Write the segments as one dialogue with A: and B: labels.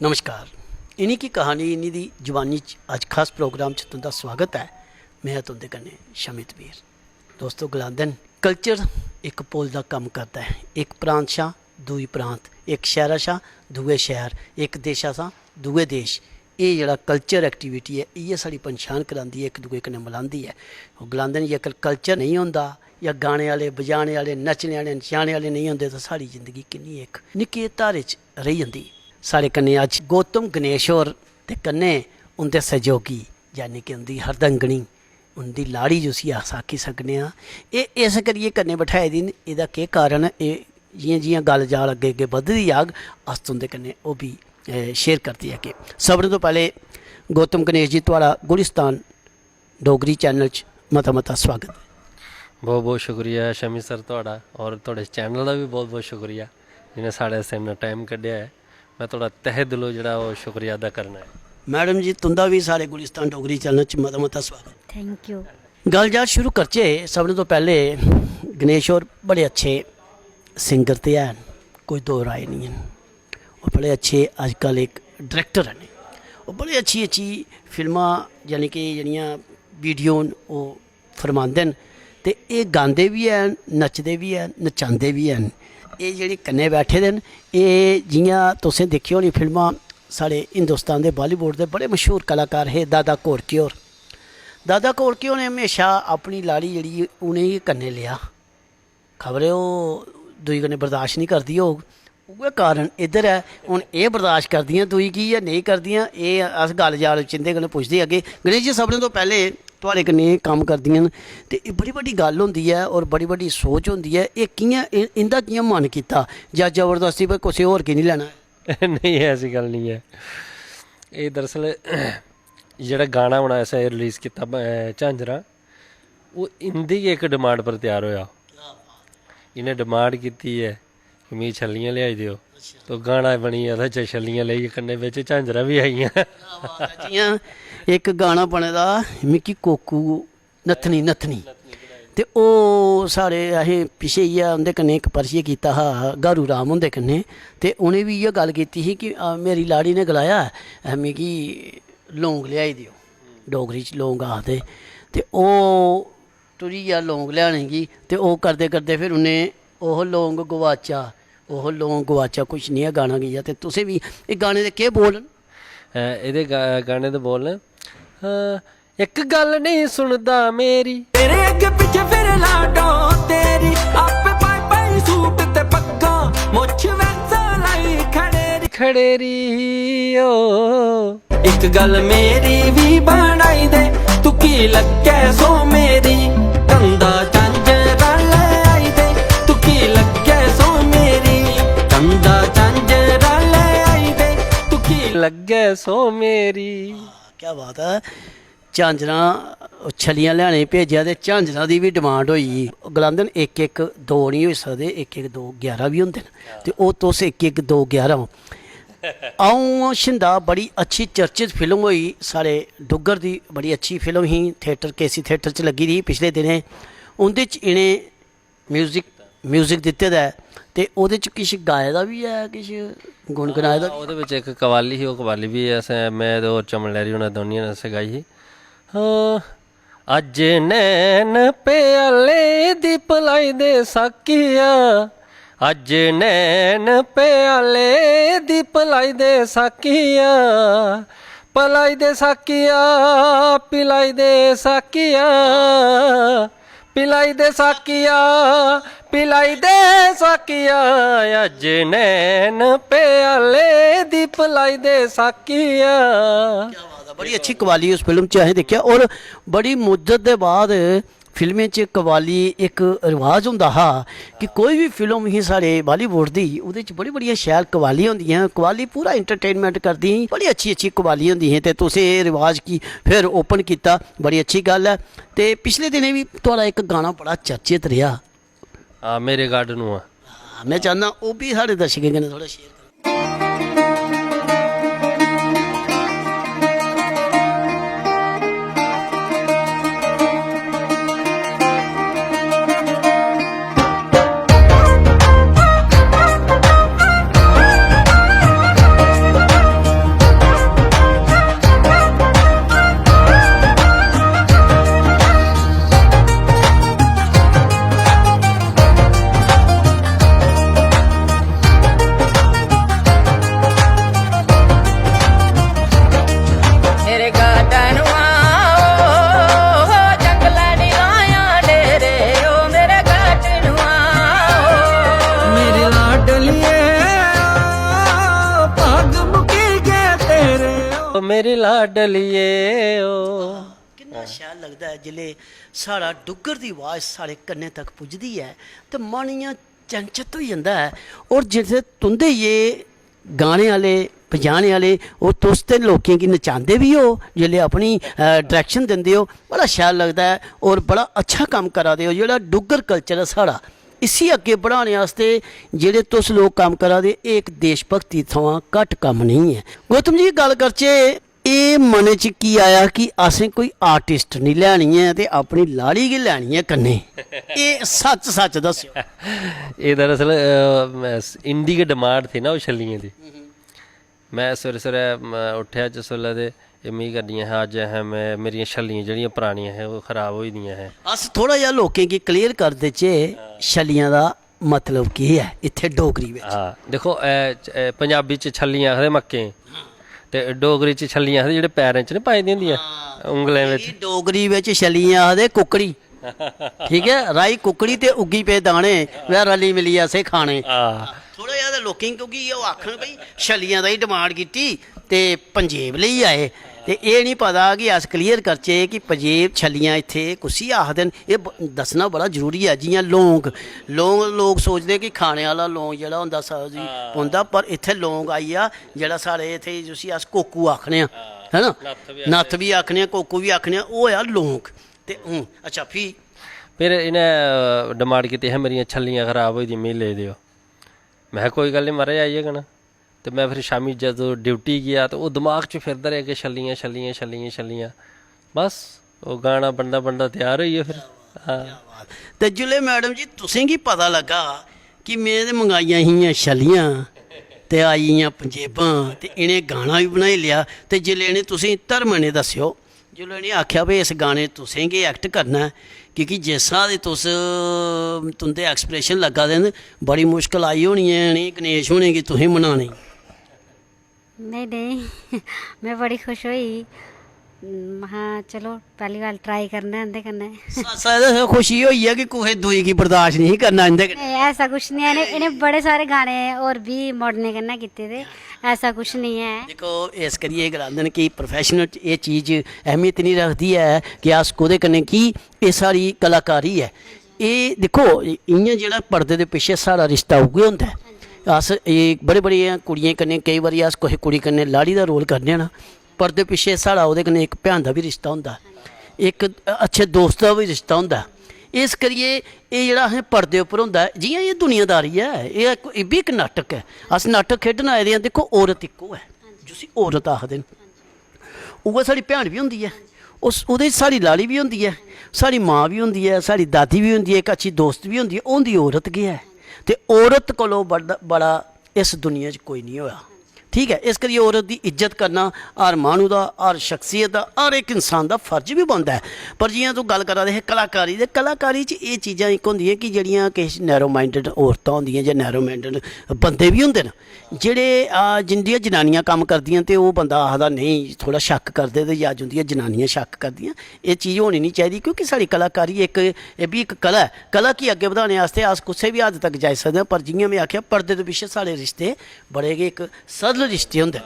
A: नमस्कार। इन्हीं की कहानी इन्हीं दी जवानी अज खास प्रोग्राम च तुंदा स्वागत है। मैं तुंदे कन्नै शमित वीर। दोस्तों गलांदन कल्चर एक पुल दा कम करता है। एक प्रांत शा दूई प्रांत, एक शहरा शा दूए शहर, एक देशा शा दूए देश। ये जड़ा कल्चर एक्टिविटी है इयै साड़ी पन्छान करांदी है, एक दूए कन्नै मिलांदी है। गलांदन जेकर कल्चर नहीं होंदा या गाने वाले बजाने वाले नचने वाले नचाने वाले नहीं होंदे तो साड़ी जिंदगी किन्नी एक निक्के धारे च रही जंदी। साढ़े कन्नै अज गौतम गणेश होर ते कन्नै उंदे सहयोगी यानी कि उंदी हरदंगनी उंदी लाड़ी जिसी अस आखी सकने आं। एह् इस करियै कन्नै बैठाई दी न। एह्दा केह् कारण ऐ? जियां जियां गल्ल जाल अग्गे अग्गे बधदी जाग अस तुंदे कन्नै ओह् भी शेयर करदे अग्गे। सभनें तो पैह्ले गौतम गणेश जी तुहाड़ा गुलिस्तान डोगरी चैनल च मता मता स्वागत।
B: बहुत बहुत शुक्रिया शमी सर तुहाड़ा और तुहाड़े चैनल का भी बहुत बहुत शुक्रिया जिन्हें साढ़े आस्तै इन्ना टाइम कड्ढेआ है। मैं थोड़ा तहे दिलों जो शुक्रिया अदा करना है।
A: मैडम जी तुंदा भी साढ़े गुलिस्तान डोगरी चैनल च मता मता स्वागत।
C: Thank you.
A: गल जात शुरू करचे। सबने तो पहले गणेश होर बड़े अच्छे सिंगर ते हैन, कोई दो राय नहीं है। और बड़े अच्छे अजकल एक डायरैक्टर हैं। और बड़ी अच्छी अच्छी फिल्मां यानी कि जड़ियाँ वीडियो न ओह् फरमांदे न ते एह् गांदे भी हैन, नचदे भी हैन, नचांदे भी हैन। ये जेह्ड़े कन्नै बैठे दे न एह् जियां तुसें दिक्खी होनी फिल्मां साढ़े हिंदुस्तान दे बॉलीवुड दे बड़े मशहूर कलाकार हे दादा कोड़के होर। दादा कोड़के होरें हमेशा अपनी लाड़ी जेह्ड़ी उ'नेंगी कन्नै लेआ। खबरै ओह् दूई कन्नै बर्दाश्त नहीं करदी होग, उ'ऐ कारण इद्धर है। हून एह् बर्दाश्त करदियां दूई की जां नेईं करदियां एह् अस गल्ल जाल चिंदे कन्नै पुछदे अग्गे। गणेश जी सभनें तो पैह्ले थुआढ़े कन्नै कम्म करदियां न ते एह् बड़ी बड्डी गल्ल होंदी है और बड़ी बड्डी सोच होंदी है। एह् कि'यां इंदा कि'यां मन कीता जां जबरदस्ती भाई कुसै होर गी नहीं लैना?
B: नहीं ऐसी गल नहीं है। ये दरअसल जेह्ड़ा गाना हून असें रिलीज़ कीता झांजरा ओह् इंदी गै इक डिमांड पर त्यार होया। इन्हें डिमांड कीती है कि मिगी छल्लियां लेआई देओ तो गाना बनी गेआ ओह्दे च छल्लियां लेइयै कन्नै बिच झांजरा भी आई गेआ।
A: जियां एक गाना बने दा मिकी कोकू नत्थनी नत्थनी ते ओह् साढ़े असें पिच्छे इ'यै उं'दे कन्नै इक परचियै कीता हा गारू राम हुंदे कन्नै ते उ'नें भी इ'यै गल्ल कीती ही कि मेरी लाड़ी ने गलाया मिगी लौंग लेआई देओ। डोगरी च लौंग आखदे ते ओह् टुरी गेआ लौंग लेआने गी ते ओह् करदे करदे फिर उ'नें ओह् लौंग गवाचा ओह् लौंग गवाचा कुछ नेहा गाना गेआ। ते तुसें भी एह् गाने दे केह् बोल न?
B: एह्दे गाने दे बोल न एक गल नहीं सुनदा मेरी
D: तेरे अगे पिछे फिर लाडो तेरी आपे पाई पाई सूट ते पग्गा मुछ वैसा लाई खड़ेरी खड़ेरी ओ एक गल मेरी भी बनाई दे तू की लगे सो मेरी कंधा झांजरा ले आई दे तू की लगे सो मेरी कंधा झांजरा ले आई दे तू की
B: लगे सो मेरी।
A: क्या बात है। झांजरा छलियां लैने भेजेआ ते झांजरा दी भी डिमांड होई। गलांदन इक इक दो नहीं होई सकदे, इक इक दो 11 भी होंदे न ते ओह् तुस इक इक दो 11 हो। अ'ऊं शिंदा बड़ी अच्छी चर्चित फिल्म होई साढ़े डुग्गर दी, बड़ी अच्छी फिल्म ही थिएटर केसी थिएटर च लगी दी पिछले दिनें। उं'दे च इ'नें म्यूजिक दित्ते दा ऐ ते ओह्दे च किश गाए दा भी है, किश गुनगुनाए दा।
B: ओह्दे बिच इक कवाली ही, ओह् कवाली भी असें मैं ते होर चमन लैहरी उ'नें दोनियां ने असें गाई ही। अज नैन प्याले दी पलाई दे साकिया अज नैन प्याले दी पलाई दे साकिया पलाई दे साकिया पिलाई दे साकिया पिलाई दे साकिया पिलाई दे साकिया अज नैन प्याले दी पलाई दे साकिया।
A: बड़ी अच्छी कवाली उस फिल्म च असें दिक्खेआ और बड़ी मुद्दत दे बाद फिल्में च कवाली एक रिवाज होंदा हा कि कोई भी फिल्म ही साढ़े बॉलीवुड दी उहदे च बड़ी बड़ियां शैल कवाली होंदियां। कवाली पूरा इंटरटेनमेंट करदी ही, बड़ी अच्छी अच्छी कवाली होंदी ही ते तुसें एह् रिवाज की फिर ओपन किया, बड़ी अच्छी गल है। ते पिछले दिनें भी तुहाड़ा एक गाना बड़ा चर्चित रहा
B: मेरे गार्डन हुआ।
A: मैं चाहना ओह् भी साढ़े दर्शकें कन्नै थोड़ा शेयर करो।
B: ओ मेरी लाडलिए ओ।
A: किन्ना शैल लगदा है जिले साढ़ा डुग्गर दी आवाज़ साढ़े कन्ने तक पुजदी है तो मन इ'यां चंचत हो जाता है। और जिसले तुंदे ये गाने वाले बजाने वाले और तुस ते लोकें गी नचांदे भी हो जिसले अपनी डायरैक्शन दिंदे हो बड़ा शैल लगदा है और बड़ा अच्छा कम्म करा दे हो। जेह्ड़ा डुग्गर कल्चर है साढ़ा इसी अग्गे बढ़ाने वास्ते जेह्ड़े तुस लोग कम्म करा दे एह् इक देश भगती थमां घट्ट कम्म नहीं है। गौतम जी गल करचै एह् मनै च की आया कि असें कोई आर्टिस्ट नहीं लैनी है ते अपनी लाड़ी गै लैनी है कन्नै, एह् सच सच दस्सो।
B: ये दरअसल इंडी की डिमांड थी ना वो छल्लियें दी। मैं सवेरे सवेरे उट्ठेआ जिस वेल्ले ते एह् मिगी करनियां हैं अज्ज मैं मेरियां छल्लियां जेह्ड़ियां परानियां हैं ओह् खराब होई दियां हैं।
A: अस थोड़ा जिहा लोकें गी क्लियर कर देचै छल्लियां दा मतलब केह् है इत्थै डोगरी बिच।
B: हाँ देखो पंजाबी च छल्लियां आखदे मक्कें ते डोगरी च छल्लियां आखदे जेह्ड़े पैरें च नहीं पाई दियां होंदियां उंगलें बिच।
A: डोगरी बिच छल्लियां आखदे कुकड़ी, ठीक है राई कुकड़ी ते उग्गी पे दाने वे रली मिलियै असें खाने। थोड़ा जिहा ते लोकें क्योंकि ओह् आखन भाई छल्लियां दा ही डिमांड कीती ते पंजेब लेई आए ते एह् नहीं पता कि अस क्लियर करचै कि पंजेब छल्लियां इत्थे कुसी आखदे न। एह् दस्सना बड़ा जरूरी है। जियां लौंग लोग सोचदे कि खाने आह्ला लौंग जेह्ड़ा होंदा सब्जी पौंदा पर इत्थे लौंग आई आ जेह्ड़ा साढ़े इत्थे जिसी अस कोकू आखने आं है ना, नत्थ भी आखने आं कोकू भी आखने आं ओह् आ लौंग ते अच्छा
B: फिर इ'नें डिमांड कीती है मेरियां छल्लियां खराब होई दियां मिगी लेई देओ। मैं कोई गल्ल नहीं महाराज आई जाङन। तो मैं फिर शामी जदों ड्यूटी गया तो वो दिमाग च फिरदा रेहा कि छल्लियां छल्लियां छल्लियां छल्लियां बस वो गाना बनदा बनदा त्यार होई गेआ फिर। हाँ
A: ते जिसलै मैडम जी तुसेंगी पता लगा कि में ते मंगाइयां हियां छल्लियां ते आई गेइयां पंजेबां ते इ'नें गाना भी बनाई लेआ ते जिसलै इ'नें तुसेंगी धर्म ने दस्सेओ जिसलै इ'नें आखेआ भाई इस गाने तुसें गै एक्ट करना है क्योंकि जिस स्हाब दे तुस तुंदे एक्सप्रैशन लग्गा दे न बड़ी मुश्कल आई होनी है इ'नें गणेश होने गी तुसें मनाने।
C: नहीं मैं बड़ी खुश हुई हाँ चलो पहली बार ट्राई करना इंदे कन्नै।
A: खुशी होई है कि कुसै दुई गी बर्दाश्त नहीं करना इंदे कन्नै।
C: ऐसा कुछ नहीं है इन्हें बड़े सारे गाने और भी मॉडर्न कन्नै कीते दे ऐसा कुछ नहीं है।
A: देखो इस करियै गलांदे न कि प्रोफैशनल च एह् चीज़ अहमियत नहीं रखदी है कि अस कोह्दे कन्नै की एह् साढ़ी कलाकारी है। एह् दिक्खो इ'यां जेह्ड़ा पर्दे दे पिच्छे साढ़ा रिश्ता उ'ऐ होंदा है। अस एह् बड़े कुड़ियें कन्नै केईं बारी अस कुसै कुड़ी कन्नै लाड़ी दा रोल करने ना पर्दे पिच्छे साढ़ा ओह्दे कन्नै इक भैन दा बी रिश्ता होंदा इक अच्छे दोस्त दा बी रिश्ता होंदा। इस करियै एह् जेह्ड़ा असें पर्दे उप्पर होंदा है जियां एह् दुनियादारी है एह् बी इक नाटक है। अस नाटक खेढन आए दे आं। दिक्खो औरत इक्को है जिसी औरत आखदे न उ'ऐ साढ़ी भैन बी होंदी है ओह्दे च साढ़ी लाड़ी बी होंदी है साढ़ी माँ बी होंदी है साढ़ी दादी बी होंदी है इक अच्छी दोस्त बी होंदी है होंदी औरत गै है ते औरत कोलों बड़ा इस दुनिया च कोई नहीं होया। ठीक है इस करियै औरत की इज्जत करना हर मानू का हर शख्सियत का हर एक इंसान का फर्ज भी बनता है। पर जियां तू गल करा दे हे कलाकारी ते कलाकारी च एह् चीज़ां इक होंदियां कि जेह्ड़ियां किश नैरो माइंडड औरतां होंदियां जां नैरो माइंडड बंदे भी होंदे न जेह्ड़े जिंदियां जनानियां कम्म करदियां ते ओह् बंदा आखदा नहीं थोड़ा शक करदे ते अज्ज उंदियां जनानियां शक करदियां। एह् चीज़ होनी नहीं चाहिदी क्योंकि साढ़ी कलाकारी इक एह् भी इक कला है। कला गी अग्गें बधाने आस्ते अस कुसै भी हद्द तक जाई सकदे पर जियां में आखेआ पर्दे दे पिच्छे साढ़े रिश्ते बड़े गै इक सरल रिश्ते होंदे।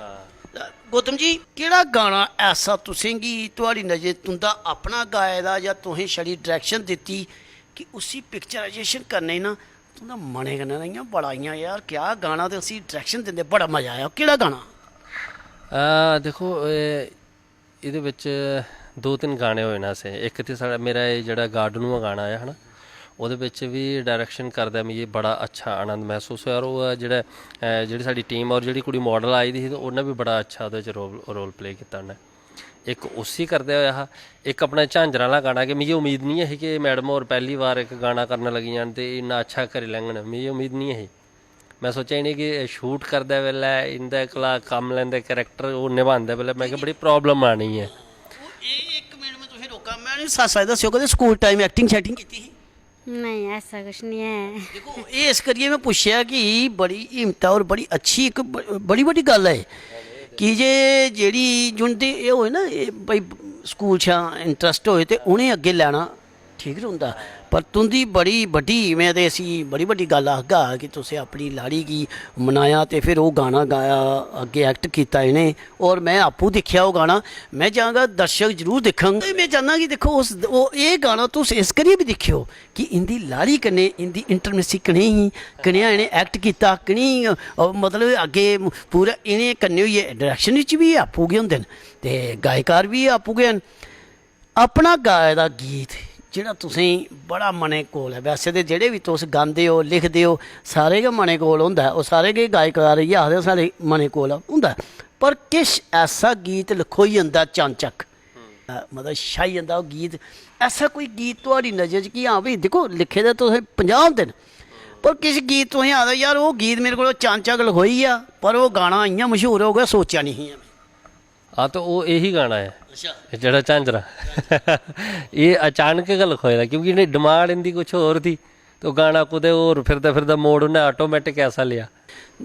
A: गौतम जी केह्ड़ा गाना ऐसा तुसेंगी तुहाड़ी नज़र तुंदा अपना गाए दा जां तुसें छड़ी डायरैक्शन दित्ती कि उसी पिक्चराइजेशन करने ना तुंदा मनै कन्नै ना इ'यां बड़ा इ'यां यार क्या गाना ते उसी डायरैक्शन दिंदे बड़ा मज़ा आया केह्ड़ा गाना?
B: देखो एह्दे बिच 2-3 गाने होए न असें इक ते साढ़ा मेरा एह् जेह्ड़ा गार्डनूआ गाना आया है ना ओह्दे बिच भी डायरैक्शन करदा मिगी बड़ा अच्छा आनंद महसूस होया। और ओह् जेह्ड़ी साढ़ी टीम और जेह्ड़ी कुड़ी मॉडल आई दी ही ते उन्नै भी बड़ा अच्छा ओह्दे च रोल प्ले कीता उन्नै एक उसी करदे होया हा। एक अपना झांजरा आह्ला गाना कि मिगी उम्मीद नहीं ही कि मैडम होर पैह्ली बार इक गाना करन लगी जान ते इन्ना अच्छा करी लैङन मिगी उम्मीद नहीं ही। मैं सोचा इ'नें कि शूट करदे बेल्लै इंदे कोला कम्म लैंदे करैक्टर ओह् निभांदे बेल्लै मैं बड़ी प्रॉब्लम आनी है।
A: एक मिनट में तुसें रोका मैं सच सच दस्सेओ कदें स्कूल टाइम एक्टिंग शैटिंग कीती ही?
C: नहीं ऐसा कुछ नहीं है।
A: देखो ये इस करिए मैं पुछया कि बड़ी हिम्मत और बड़ी अच्छी एक बड़ी बड़ी गल है कि जे जेह्ड़ी जुंदे एह् होए ना भाई स्कूल शा इंटरस्ट होए ते उ'नें अग्गें लैना ठीक रौंह्दा पर तुंदी बड़ी बड्डी मैं ते असी बड़ी बड्डी गल आखगा कि तुसें अपनी लाड़ी गी मनाया ते फिर वो गाना गाया अग्गे एक्ट किया इन्हें और मैं आपूं दिक्खेआ वो गाना मैं चाहांगा दर्शक जरूर दिक्खन मैं चाहना कि देखो उस ये गाना तुस इस करियै भी दिक्खेओ कि इंदी लाड़ी कन्नै इंदी इंटरमेसी कनेही कनेहा इन्हें एक्ट किया कनेही मतलब अग्गे पूरा इन्हें कन्नै होइयै डायरैक्शन बिच भी आपूं गै होंदे न ते गायकार भी आपूं गै न अपना गाए दा गीत जेह्ड़ा तुसें बड़ा मनै कोल है वैसे ते जेह्ड़े भी तुस गांदे हो लिखदे हो सारे गै मनै कोल होंदा है ओह् सारे गै गायकार इ'यै आखदे साढ़े मनै कोल होंदा है पर किश ऐसा गीत लखोई जंदा चानचक मतलब छाई जंदा ओह् गीत ऐसा कोई गीत थुआढ़ी नज़र च कि हाँ भाई दिक्खो लिखे दे तुसें 50 होंदे न पर किश गीत तुसें आखदे यार ओह् गीत मेरे कोल चानचक लखोई आ पर ओह् गाना इ'यां मशहूर हो गया सोचेआ नहीं ही
B: हाँ तो वो यही गाना है जेड़ा झांझरा ये अचानक गै लखोए दा क्योंकि इन्हें डिमांड इंदी कुछ होर थी तो गाना कुदै होर फिरदा फिरदा मोड़ उन्हें ऑटोमैटिक ऐसा लिया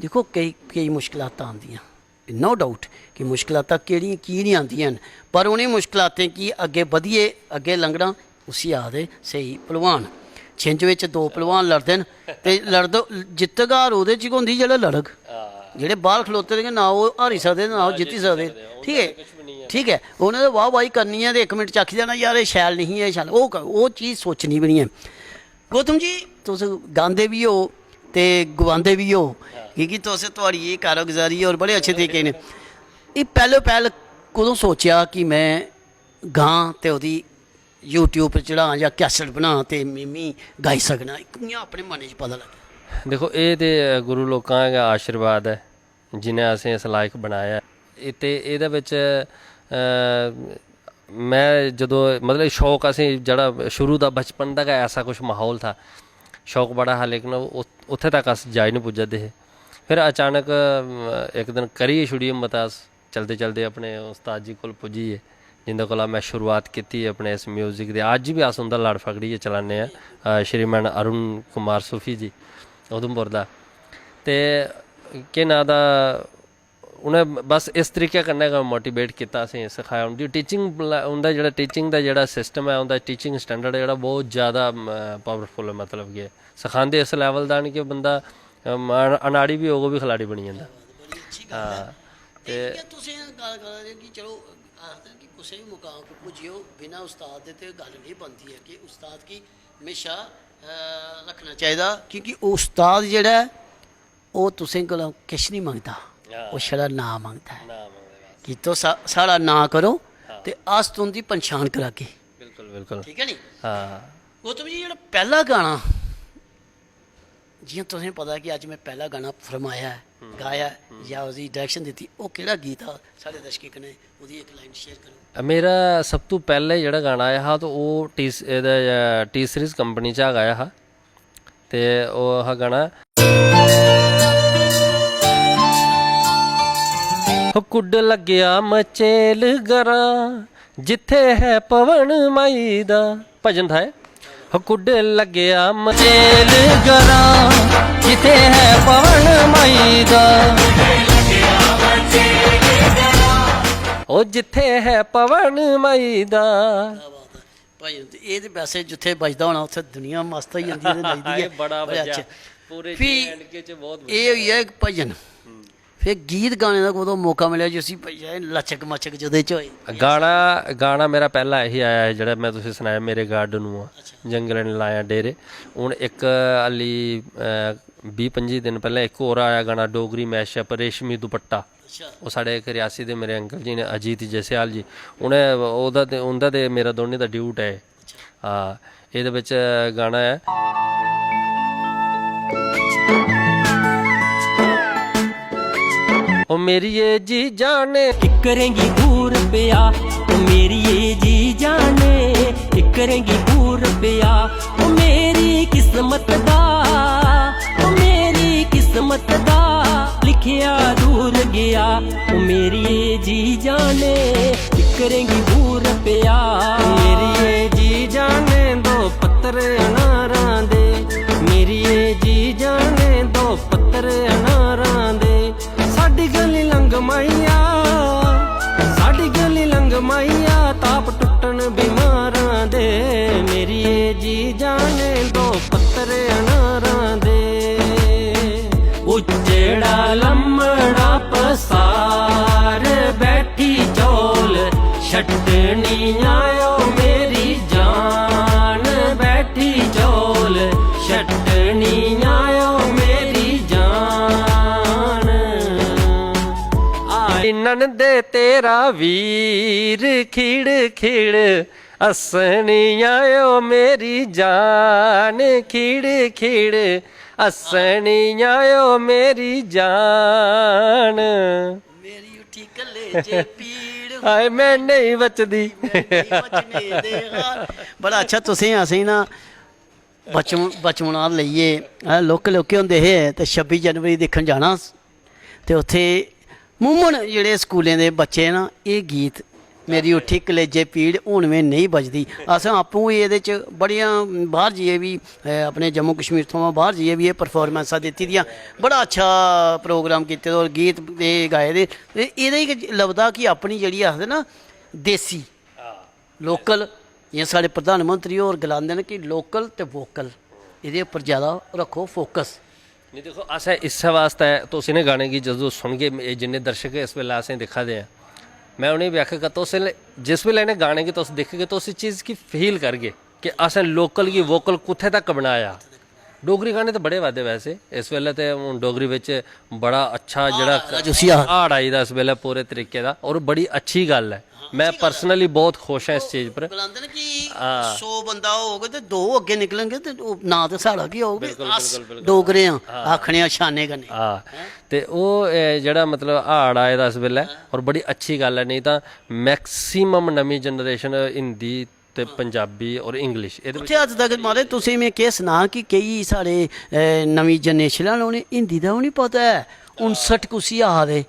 A: देखो कई मुश्किलात आंदियां नो डाउट कि मुश्किलात केह्ड़ियां की नहीं आंदियां न पर उ'नें मुश्किलातें गी अग्गे बधियै अग्गे लंघना उसी आखदे स्हेई भलवान छिंज बिच दो भलवान लड़दे न ते लड़दे जित्तगा हार ओह्दे च गै होंदी जेह्ड़ा लड़ग जेह्ड़े बाहर खलोते दे ना ओह् हारी सकदे ना ओह् जित्ती सकदे ठीक है उ'नें ते वाह वाही करनी है ते 1 मिनट च आखी देना यार एह् शैल नहीं है शैल ओह् चीज़ सोचनी भी नहीं है गौतम जी तुस गांदे भी हो ते गवांदे भी हो क्योंकि तुस थुआढ़ी एह् कारगुजारी और बड़े अच्छे तरीके ने एह् पैह्लो कदों सोचेआ कि मैं गां ते ओह्दी यूट्यूब पर चढ़ां जां कैसेट बनां ते मिमी गाई सकना इ'यां अपने मनै च पता लग्गेआ
B: देखो ये ते गुरु लोकां दा आशीर्वाद है जिन्हें असें इस लायक बनाया ते एह्दे बिच मैं जदों मतलब शौक असें जेह्ड़ा शुरू दा बचपन दा गै ऐसा कुछ माहौल था शौक बड़ा हा लेकिन उत्थे तक अस जाई नहीं पुज्जा दे हे फिर अचानक इक दिन करियै छुड़ी हिम्मत अस चलदे चलदे अपने उस्ताद जी कोल पुज्जियै जिंदे कोला मैं शुरुआत कीती अपने इस म्यूजिक दे अज्ज भी अस उंदा लड़ फकड़ियै चलाने आं श्रीमान अरुण कुमार सूफी जी उधमपुर दा ते केह् नां दा उ'नें बस इस तरीके कन्नै गै मोटिवेट कीता असें सखाया उंदी टीचिंग उंदा जेह्ड़ा टीचिंग दा जेह्ड़ा सिस्टम है उंदा टीचिंग स्टैंडर्ड जेह्ड़ा बहुत ज़्यादा पावरफुल है मतलब कि सखांदे इस लैवल दा न कि बंदा अनाड़ी भी होग ओह् बी खिलाड़ी बनी जंदा हाँ ते
A: तुसें गल्ल करा दे कि चलो आखदे कि कुसै बी मुकाम पर पुज्जिओ बिना उस्ताद दे ते गल्ल नहीं बनदी है कि उस्ताद गी हमेशा रखना चाहिदा क्योंकि उस्ताद जेह्ड़ा है ओह् तुसें कोला किश नहीं मंगदा ओह् छड़ा नां मंगदा है कि तुस साढ़ा नां करो ते अस तुंदी पन्छान करागे
B: बिल्कुल बिल्कुल
A: ठीक है नी
B: हाँ
A: गौतम जी जेह्ड़ा पैह्ला गाना जियां तुसें पता कि अज्ज मैं पैह्ला गाना फरमाया है गाया जां उसदी डायरैक्शन दित्ती ओह् केह्ड़ा गीत हा साढ़े दर्शकें कन्नै ओह्दी इक लाइन शेयर करो
B: मेरा सब तो पैह्ले जेह्ड़ा गाना आया हा तो ओह् टी सीरीज कंपनी चा गाया हा ते ओह् हा गाना कुड लग्गेआ मचेल गरां जिथे है पवन माई दा भजन था कुड लग्गेआ मचेल गरां जिथे है पवन माई दा ओ जिथे है पवन माई दा
A: भाई ये ते वैसे जिथे बजदा होना उत्थे दुनिया मस्त होई जंदी ते नचदी है
B: बड़ा
A: अच्छा
B: पूरे
A: फ्ही
B: च बहुत
A: एह् होई गेआ इक भजन फिर गीत गाने का कदों मौका मिलेआ जिसी लचक मचक जदे च होए
B: गाना मेरा पहला यही आया है जेह्ड़ा मैं तुसें सनाया मेरे गार्डन जंगल ने लाया डेरे हूँ एक हाली 20-25 दिन पहले एक होर आया गाना डोगरी मैशअप रेशमी दुपट्टा वो साढ़े एक रियासी दे मेरे अंकल जी ने अजीत जयसवाल जी उन्हें उंदा ते मेरा दोनें दा ड्यूट है हाँ एह्दे बिच गाना है ओ मेरी ये जी जाने
E: करेंगी दूर पिया ओ मेरी ये जी जाने करेंगी दूर पिया ओ मेरी किस्मत दा ओ मेरी किस्मत दा लिखिया दूर गया ओ मेरी ये जी जाने करेंगी दूर पिया मेरी ये जी जाने दो पत्तर अनारां दे मेरी ये जी जाने दो पत्तर अनारां दे साडी गली लंघ माइया साडी गली लंघ माइया ताप टुटन बीमारां दे मेरी ये जी जाने छटनी आयो मेरी जान बैठी चोल छटनी आयो मेरी जान
B: आई नंदे तेरा वीर खिड़ खिड़ हसनी आयो मेरी जान खिड़ खिड़ हसनी आयो मेरी जान
A: ਮੇਰੀ ਉੱਠੀ ਕੱਲੇ ਜੇ ਪੀੜ
B: ਹਾਏ ਮੈਂ ਨਹੀਂ ਬਚਦੀ
A: ਬਚਨੇ ਦੇ ਹਾਰ। ਬੜਾ ਅੱਛਾ ਤੁਸੀਂ ਅਸੀਂ ਨਾ ਬਚਪਨਾ ਲਈਏ ਲੋਕੇ ਲੋਕੇ ਹੁੰਦੇ ਹੈ ਤੇ 26 ਜਨਵਰੀ ਦੇਖਣ ਜਾਣਾ ਤੇ ਉੱਥੇ ਮੂਮਨ ਜਿਹੜੇ ਸਕੂਲਾਂ ਦੇ ਬੱਚੇ ਨਾ ਇਹ ਗੀਤ ਮੇਰੀ ਉੱਠੀ ਕਲੇਜੇ ਪੀੜ ਹੁਣ ਵੀ ਨਹੀਂ ਵੱਜਦੀ। ਅਸਾਂ ਆਪੂ ਵੀ ਇਹਦੇ 'ਚ ਬੜੀਆਂ ਬਾਹਰ ਜਾਈਏ ਵੀ ਆਪਣੇ ਜੰਮੂ ਕਸ਼ਮੀਰ ਤੋਂ ਬਾਹਰ ਜਾਈਏ ਵੀ ਇਹ ਪਰਫਾਰਮੈਂਸਾਂ ਦਿੱਤੀ ਦੀਆਂ ਬੜਾ ਅੱਛਾ ਪ੍ਰੋਗਰਾਮ ਕੀਤੇ ਔਰ ਗੀਤ ਇਹ ਗਾਏ ਦੇ ਇਹਦਾ ਹੀ ਲੱਭਦਾ ਕਿ ਆਪਣੀ ਜਿਹੜੀ ਆਖਦੇ ਨਾ ਦੇਸੀ ਲੋਕਲ ਜਾਂ ਸਾਡੇ ਪ੍ਰਧਾਨ ਮੰਤਰੀ ਹੋਰ ਗਲਾਉਂਦੇ ਨੇ ਕਿ ਲੋਕਲ ਤੇ ਵੋਕਲ ਇਹਦੇ ਉੱਪਰ ਜ਼ਿਆਦਾ ਰੱਖੋ ਫੋਕਸ।
B: नहीं देखो असें इस वास्ते तो उसी ने गाने की जो सुन के जिन्ने दर्शक इस वेले असें दिखा दे मैं उन्हें भी आखेगा तो जिस वेले इन्हें गाने की तुस दिखगे तो उस चीज़ की फील करगे कि असें लोकल की वोकल कुत्थे तक बनाया। डोगरी गाने तो बड़े वादे वैसे इस वेले ते हुण डोगरी विच बड़ा अच्छा जेह्ड़ा हाड़ आई दा इस वेले पूरे तरीके दा और बड़ी अच्छी गल है। मैं पर्सनली बहुत खुश हाँ इस चीज़ पर।
A: बुलाते ना कि 100 बंदा होगा तो 2 अगे निकलेंगे तो ना तो साड़ा की होगा अस डोगरे हाँ आखने शाने कन्नै
B: हाँ ते ओह् जेह्ड़ा मतलब हाड़ आए दा इस वेल्लै और बड़ी अच्छी गल है। नहीं तां मैक्सीमम नमीं जनरेशन हिंदी ते पंजाबी और इंग्लिश
A: उत्थे अज्ज तक महाराज तुसें में केह् सनां कि केई साढ़े नमीं जनरेशन उ'नें हिंदी दा बी निं पता है। 59 कुसी आखदे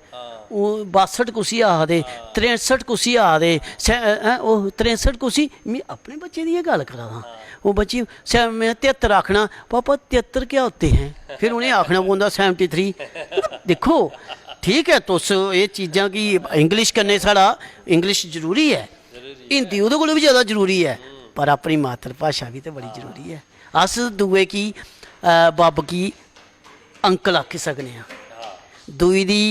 A: 62 कुसी आखदे 63 कुसी आखदे 63 कुसी मैं अपने बच्चे दी गल करा दा वो बच्ची मैं 73 आखना पापा 73 क्या होते हैं फिर उन्हें आखना पौंदा 73। देखो ठीक है तुस ये चीज़ां की इंग्लिश करने साढ़ा इंग्लिश जरूरी है हिंदी ओह्दे कोला भी ज़्यादा जरूरी है पर अपनी मातर भाशा भी तो बड़ी जरूरी है। अस दुए की बब्ब की अंकल आखी सकने आं दूई दी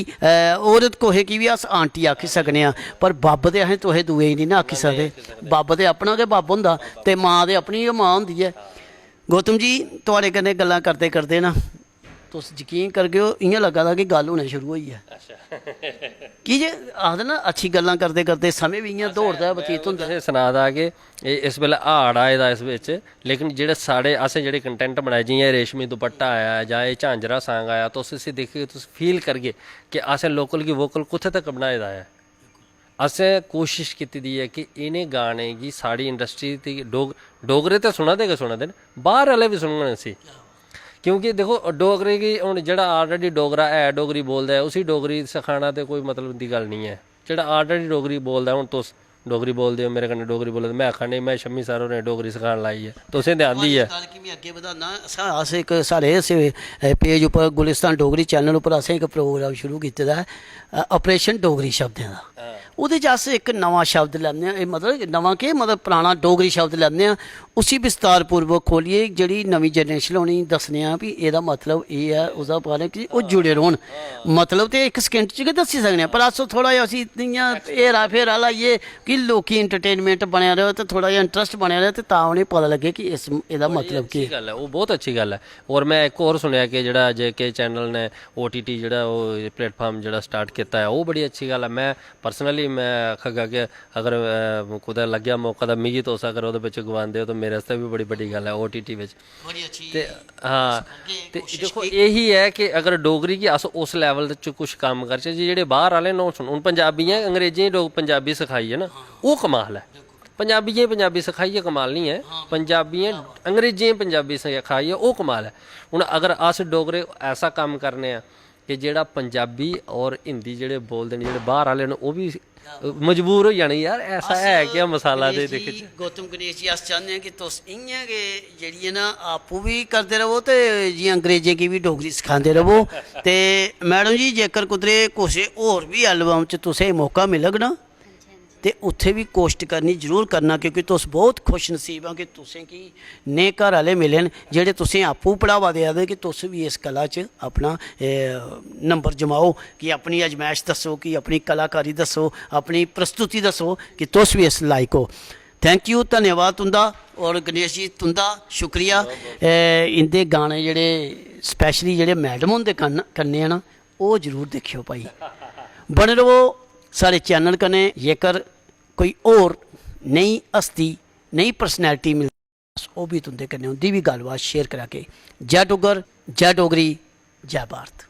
A: औरत कोहे की भी अस आंटी आखी सकने आं पर बब्ब ते असें तुसें दूए गी निं आखी सकदे। बब्ब ते अपना गै बब्ब होंदा ते मां ते अपनी गै मां होंदी है। गौतम जी तुहाड़े कन्नै गल्लां करदे करदे ना तुस यकीन करगे इ'यां लग्गा दा कि गल्ल होना शुरू होई है कि जे आखदे ना अच्छी गल्लां करदे करदे समें भी इ'यां दौड़दा बतीत होंदा।
B: तुसें सना दा कि इस वेल्लै हाड़ आए दा इस बिच लेकिन जेह्ड़े साढ़े असें जेह्ड़े कंटेंट बनाए जियां रेशमी दुपट्टा आया जां एह् झांजरा सांग आया तुस इसी दिखगे तुस फील करगे कि असें लोकल गी वोकल कुत्थे तक बनाए दा है। असें कोशिश कीती दी है कि इ'नें गाने गी साढ़ी इंडस्ट्री दी डोगरे ते सुना दे गै सुना दे न बाहर आह्ले बी सुनङन इसी क्योंकि देखो डोगरे गी हुण जेह्ड़ा ऑलरेडी डोगरा है डोगरी बोलदा है उसी डोगरी सखाना ते कोई मतलब दी गल नहीं है। जेह्ड़ा ऑलरेडी डोगरी बोलदा हुण तुस डोगरी बोलदे हो मेरे कन्नै डोगरी बोलदे मैं आखा नहीं मैं शम्मी सर होरें डोगरी सखान लाई है तुसें ते आंदी है।
A: मैं अग्गे बधाना अस इक साढ़े पेज उप्पर गुलिस्तान डोगरी चैनल उप्पर असें इक प्रोग्राम शुरू कीते दा है ऑपरेशन डोगरी शब्दें दा ਉਹਦੇ 'ਚ अस एक नवां शब्द लैन्ने आं मतलब नवां केह् मतलब पुराना डोगरी शब्द लैन्ने आं उसी विस्तारपूर्वक खोलिए जेह्ड़ी नमीं जनरेशन उ'नेंगी दस्सने आं भी एह्दा मतलब एह् है उसदा पता कि ओह् जुड़े रौह्न मतलब ते इक सकिंट च गै दस्सी सकने आं पर अस थोह्ड़ा जेहा उसी इ'यां हेरा फेरा लाइयै कि लोकी इंटरटेनमेंट बनेआ रहे ते थोड़ा जेहा इंटरस्ट बनेआ रहे ते तां उ'नेंगी पता लग्गे कि इस एह्दा मतलब केह्
B: गल है। वो बहुत अच्छी गल है और मैं एक होर सुनेआ कि जेह्ड़ा JK चैनल ने OTT जेह्ड़ा ओह् प्लेटफार्म जेह्ड़ा स्टार्ट कीता है ओह् बड़ी अच्छी गल है। मैं पर्सनली मैं आखागा कि अगर कुदै लग्गेआ मौका तां मिगी तुस अगर ओह्दे बिच गवांदे हो तो मेरे आस्तै भी बड़ी बड्डी गल है OTT बिच ते हाँ ते देखो यही है कि अगर डोगरी गी अस उस लैवल च कुछ कम्म करचै जेह्ड़े बाहर आह्ले न सुन हून पंजाबियें अंग्रेजें पंजाबी सखाई है ना ओह् कमाल है। पंजाबियें पंजाबी सखाइयै कमाल नहीं है पंजाबियें अंग्रेजें पंजाबी सखाइयै ओह् कमाल है। हून अगर अस डोगरे ऐसा कम्म करने आं कि जेह्ड़ा पंजाबी और हिंदी जेह्ड़े बोलदे न जेह्ड़े बाहर आह्ले न ओह् भी मजबूर हो जाने यार ऐसा है क्या मसाला दे दिक्ख
A: गौतम गणेश जी अस चाहते हैं कि तुस इ'यां गै जेह्ड़ी है ना आपूं भी करदे रवो ते जि'यां अंग्रेजें गी भी डोगरी सखांदे रवो ते मैडम जी जेकर कुदरे कुसै होर बी एल्बम च तुसें मौका मिलग ना ਤੇ ਉੱਥੇ ਵੀ ਕੋਸ਼ਿਸ਼ ਕਰਨੀ ਜ਼ਰੂਰ ਕਰਨਾ, क्योंकि तुस बहुत खुश नसीब हो कि तुसें कि ने घर आह्ले मिले न जेह्ड़े तुसें आपूं बढ़ावा देआ दे कि तुस भी इस कला च अपना नंबर जमाओ, कि अपनी अजमैश दस्सो, कि अपनी कलाकारी दस्सो, अपनी प्रस्तुति दस्सो कि तुस भी इस लायक हो। थैंक यू, धन्यवाद तुंदा। और गणेश जी तुंदा शुक्रिया। इंदे गाने जेह्ड़े स्पैशली जेह्ड़े मैडम होंदे कन्नै ना ओह् जरूर दिक्खेओ भाई। बने रवो साढ़े चैनल कन्नै। जेकर कोई होर नई हस्ती नई पर्सनैलिटी मिलदी ओह् भी तुंदे कन्नै उंदी भी गल्लबात शेयर करा के। जय डुग्गर, जय डोगरी, जय भारत।